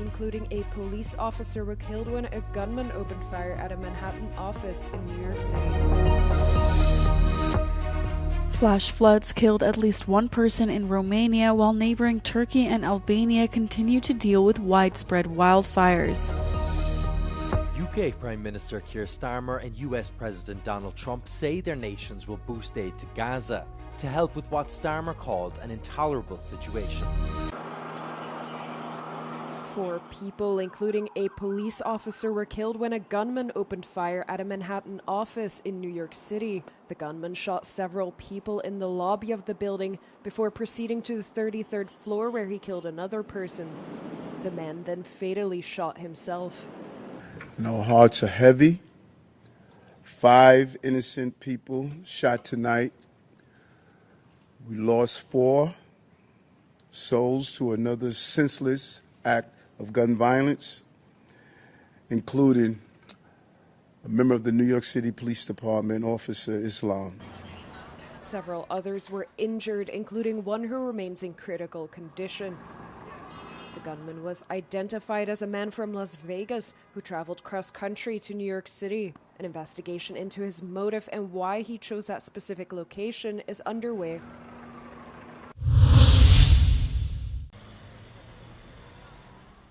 including a police officer, were killed when a gunman opened fire at a Manhattan office in New York City. Flash floods killed at least one person in Romania, while neighboring Turkey and Albania continue to deal with widespread wildfires. UK Prime Minister Keir Starmer and US President Donald Trump say their nations will boost aid to Gaza to help with what Starmer called an intolerable situation. 4 people, including a police officer, were killed when a gunman opened fire at a Manhattan office in New York City. The gunman shot several people in the lobby of the building before proceeding to the 33rd floor, where he killed another person. The man then fatally shot himself. Our hearts are heavy. 5 innocent people shot tonight. We lost 4 souls to another senseless act of gun violence, including a member of the New York City Police Department, Officer Islam. Several others were injured, including one who remains in critical condition. The gunman was identified as a man from Las Vegas who traveled cross-country to New York City. An investigation into his motive and why he chose that specific location is underway.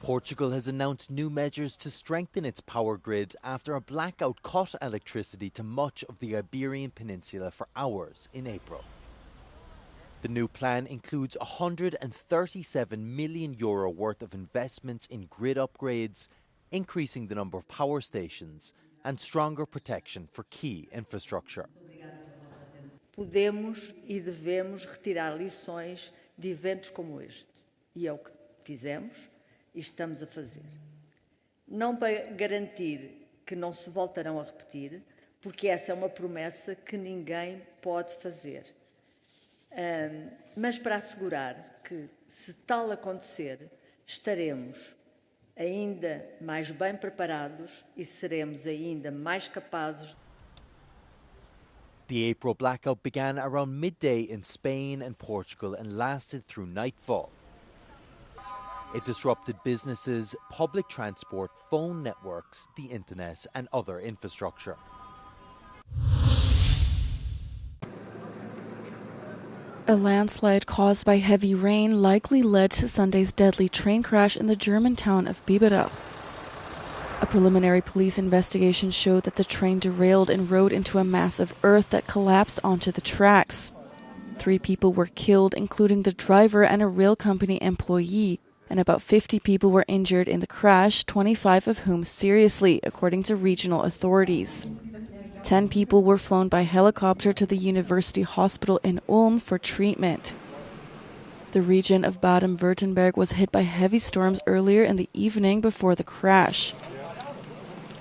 Portugal has announced new measures to strengthen its power grid after a blackout cut electricity to much of the Iberian Peninsula for hours in April. The new plan includes €137 million worth of investments in grid upgrades, increasing the number of power stations, and stronger protection for key infrastructure. Podemos e devemos retirar lições de eventos como este. E é o que fizemos e estamos a fazer. Não para garantir que não se voltarão a repetir, porque essa é uma promessa que ninguém pode fazer. Mas para assegurar que, se tal acontecer, estaremos ainda mais bem preparados e seremos ainda mais capazes. The April blackout began around midday in Spain and Portugal and lasted through nightfall. It disrupted businesses, public transport, phone networks, the internet, and other infrastructure. A landslide caused by heavy rain likely led to Sunday's deadly train crash in the German town of Biberach. A preliminary police investigation showed that the train derailed and rode into a mass of earth that collapsed onto the tracks. 3 people were killed, including the driver and a rail company employee, and about 50 people were injured in the crash, 25 of whom seriously, according to regional authorities. 10 people were flown by helicopter to the university hospital in Ulm for treatment. The region of Baden-Württemberg was hit by heavy storms earlier in the evening before the crash.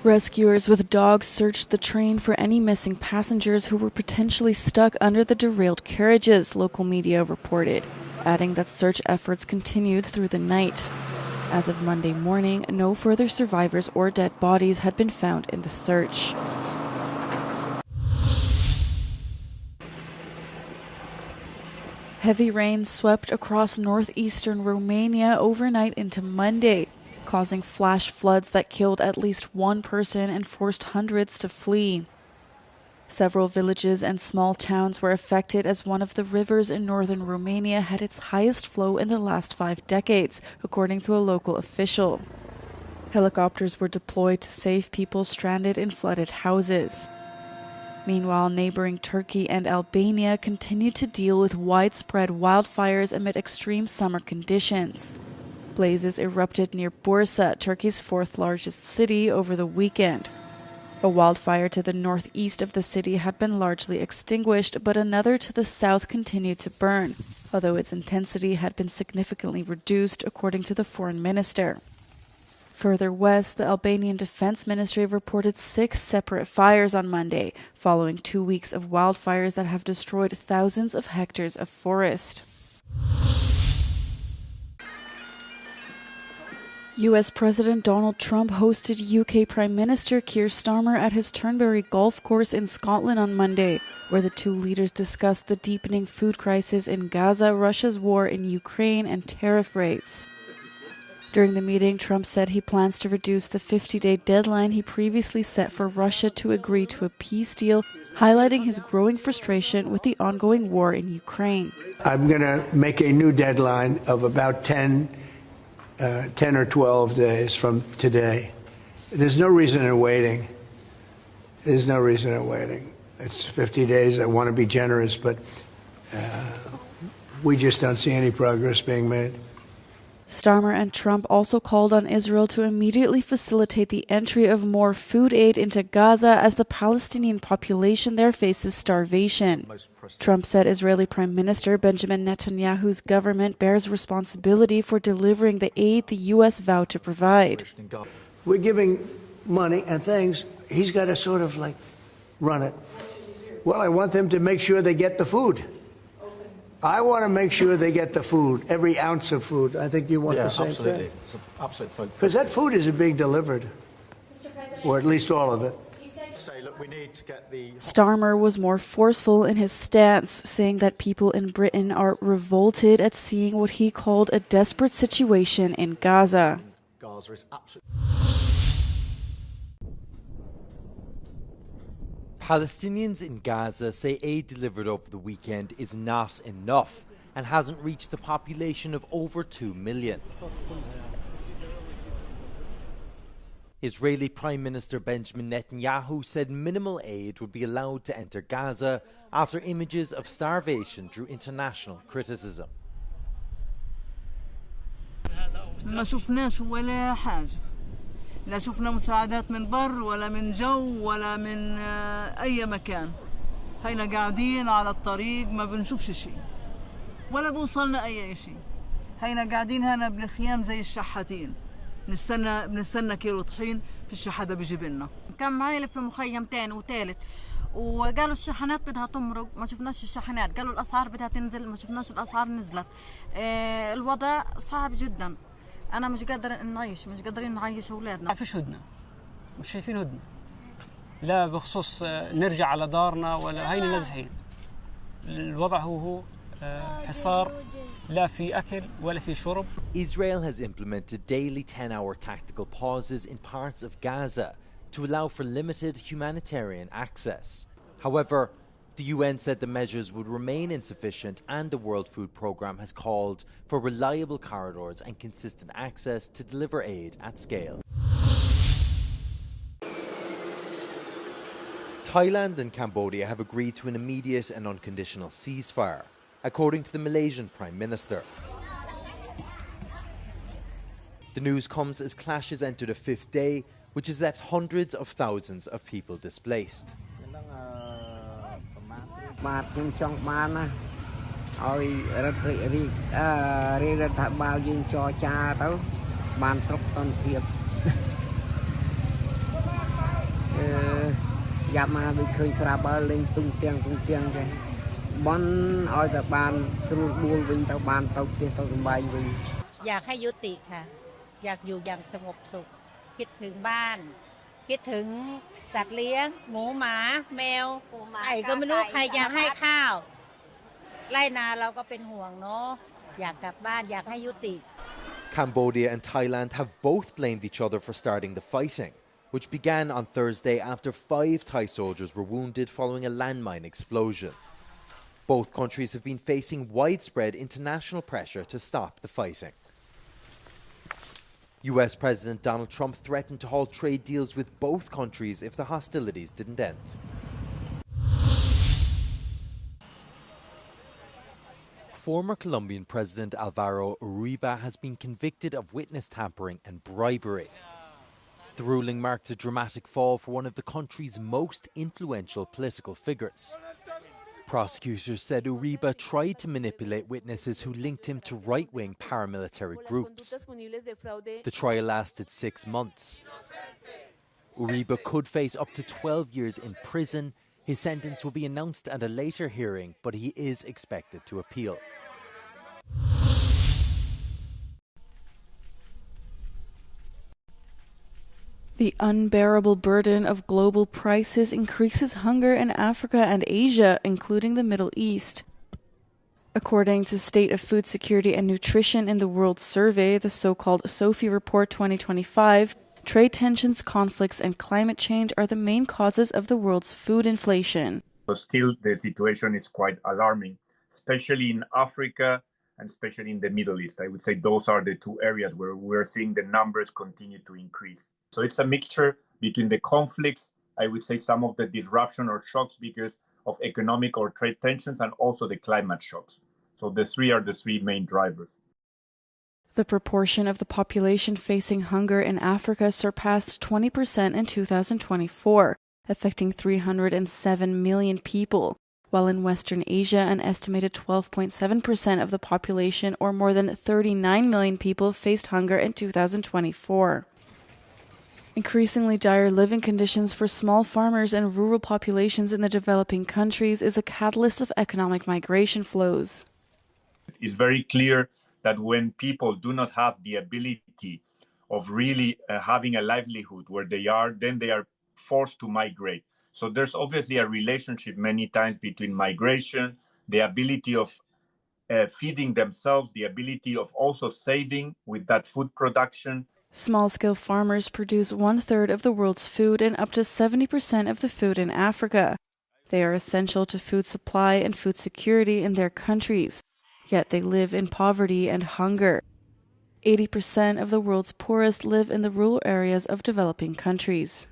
Rescuers with dogs searched the train for any missing passengers who were potentially stuck under the derailed carriages, local media reported, adding that search efforts continued through the night. As of Monday morning, no further survivors or dead bodies had been found in the search. Heavy rain swept across northeastern Romania overnight into Monday, causing flash floods that killed at least one person and forced hundreds to flee. Several villages and small towns were affected as one of the rivers in northern Romania had its highest flow in the last 5 decades, according to a local official. Helicopters were deployed to save people stranded in flooded houses. Meanwhile, neighboring Turkey and Albania continued to deal with widespread wildfires amid extreme summer conditions. Blazes erupted near Bursa, Turkey's 4th largest city, over the weekend. A wildfire to the northeast of the city had been largely extinguished, but another to the south continued to burn, although its intensity had been significantly reduced, according to the foreign minister. Further west, the Albanian Defense Ministry reported 6 separate fires on Monday, following 2 weeks of wildfires that have destroyed thousands of hectares of forest. U.S. President Donald Trump hosted UK Prime Minister Keir Starmer at his Turnberry golf course in Scotland on Monday, where the 2 leaders discussed the deepening food crisis in Gaza, Russia's war in Ukraine, and tariff rates. During the meeting, Trump said he plans to reduce the 50-day deadline he previously set for Russia to agree to a peace deal, highlighting his growing frustration with the ongoing war in Ukraine. I'm going to make a new deadline of about 10 or 12 days from today. There's no reason in waiting. There's no reason in waiting. It's 50 days. I want to be generous, but we just don't see any progress being made. Starmer and Trump also called on Israel to immediately facilitate the entry of more food aid into Gaza as the Palestinian population there faces starvation. Trump said Israeli Prime Minister Benjamin Netanyahu's government bears responsibility for delivering the aid the U.S. vowed to provide. We're giving money and things. He's got to sort of like run it. Well, I want them to make sure they get the food. I want to make sure they get the food, every ounce of food. I think you want the same absolutely. thing. It's absolutely. Because that food isn't being delivered, or at least all of it. Starmer was more forceful in his stance, saying that people in Britain are revolted at seeing what he called a desperate situation in Gaza. Gaza is absolutely. Palestinians in Gaza say aid delivered over the weekend is not enough and hasn't reached the population of over 2 million. Israeli Prime Minister Benjamin Netanyahu said minimal aid would be allowed to enter Gaza after images of starvation drew international criticism. ما شفناش ولا حاجة لا شفنا مساعدات من بر ولا من جو ولا من أي مكان هينا قاعدين على الطريق ما بنشوفش شيء ولا بوصلنا أي شيء هينا قاعدين هنا بالخيام زي الشحاتين بنستنى كيلو طحين في الشحادة بيجيب لنا كم عائلة في مخيم تاني وثالث وقالوا الشحنات بدها تمرق ما شفناش الشحنات قالوا الأسعار بدها تنزل ما شفناش الأسعار نزلت الوضع صعب جدا أنا مش قادر نعيش مش قادرين نعيش أولادنا ما فيش هدنة مش شايفين هدنة لا بخصوص نرجع على دارنا ولا هينا نزحين الوضع هو حصار لا في أكل ولا في شرب. Israel has implemented daily 10-hour tactical pauses in parts of Gaza to allow for limited humanitarian access. However, the UN said the measures would remain insufficient, and the World Food Programme has called for reliable corridors and consistent access to deliver aid at scale. Thailand and Cambodia have agreed to an immediate and unconditional ceasefire, according to the Malaysian Prime Minister. The news comes as clashes entered a fifth day, which has left hundreds of thousands of people displaced. Cambodia and Thailand have both blamed each other for starting the fighting, which began on Thursday after 5 Thai soldiers were wounded following a landmine explosion. Both countries have been facing widespread international pressure to stop the fighting. US President Donald Trump threatened to halt trade deals with both countries if the hostilities didn't end. Former Colombian President Alvaro Uribe has been convicted of witness tampering and bribery. The ruling marks a dramatic fall for one of the country's most influential political figures. Prosecutors said Uribe tried to manipulate witnesses who linked him to right-wing paramilitary groups. The trial lasted 6 months. Uribe could face up to 12 years in prison. His sentence will be announced at a later hearing, but he is expected to appeal. The unbearable burden of global prices increases hunger in Africa and Asia, including the Middle East. According to State of Food Security and Nutrition in the World Survey, the so-called SOFI Report 2025, trade tensions, conflicts, and climate change are the main causes of the world's food inflation. So still, the situation is quite alarming, especially in Africa and especially in the Middle East. I would say those are the two areas where we're seeing the numbers continue to increase. So it's a mixture between the conflicts, I would say some of the disruption or shocks because of economic or trade tensions, and also the climate shocks. So the three are the three main drivers. The proportion of the population facing hunger in Africa surpassed 20% in 2024, affecting 307 million people, while in Western Asia, an estimated 12.7% of the population, or more than 39 million people, faced hunger in 2024. Increasingly dire living conditions for small farmers and rural populations in the developing countries is a catalyst of economic migration flows. It's very clear that when people do not have the ability of really having a livelihood where they are, then they are forced to migrate. So there's obviously a relationship many times between migration, the ability of feeding themselves, the ability of also saving with that food production. Small-scale farmers produce 1/3 of the world's food and up to 70% of the food in Africa. They are essential to food supply and food security in their countries, yet they live in poverty and hunger. 80% of the world's poorest live in the rural areas of developing countries.